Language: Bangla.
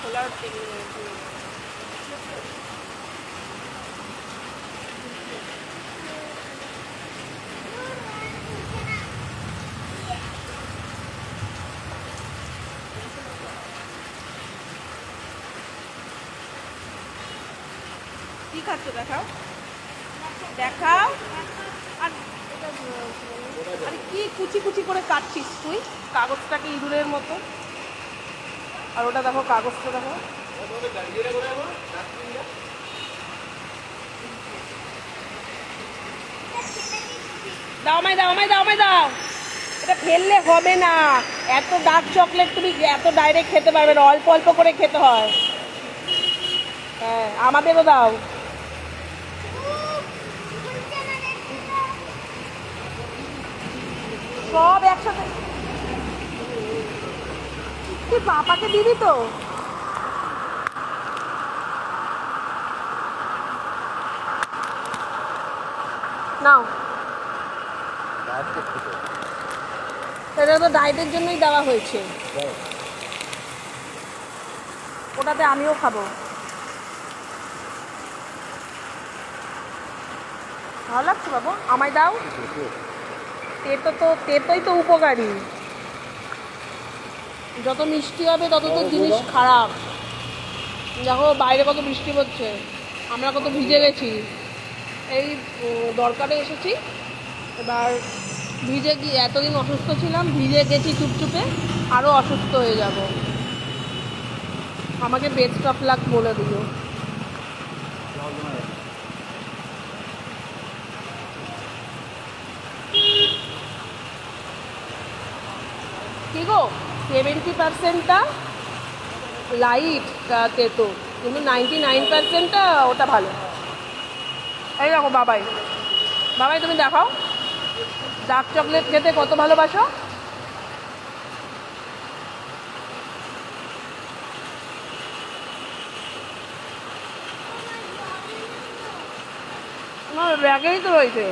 খোলার কি খাচ্ছ দেখাও দেখাও। আর আরে কি কুচি কুচি করে কাটছিস তুই কাগজটাকে ইঁদুরের মতো। আর ওটা দেখো কাগজটা দেখো। দাও আমায় দাও আমায় দাও আমায় দাও। এটা ফেললে হবে না, এত ডার্ক চকলেট তুমি এত ডাইরেক্ট খেতে পারবে না, অল্প অল্প করে খেতে হয়। হ্যাঁ আমাদেরও দাও। সব একসাথে তুই পাপাকে দিবি তো। নাও সেটা তো ডায়েটের জন্যই দেওয়া হয়েছে, ওটাতে আমিও খাবো। ভালো লাগছে বাবু, আমায় দাও। তেতোই তো উপকারী, যত মিষ্টি হবে তত তো জিনিস খারাপ। দেখো বাইরে কত বৃষ্টি পড়ছে, আমরা কত ভিজে গেছি। এই দরকারে এসেছি, এবার ভিজে গিয়ে এতদিন অসুস্থ ছিলাম, ভিজে গেছি চুপচুপে, আরও অসুস্থ হয়ে যাব। আমাকে বেস্ট অফ লাক বলে দিও। কি গো 70%টা লাইট তেতো, কিন্তু 99%টা ওটা ভালো। এই দেখো বাবাই, বাবাই তুমি দেখাও ডার্ক চকলেট খেতে কত ভালোবাসো। আমার ব্যাগেই তো রয়েছে।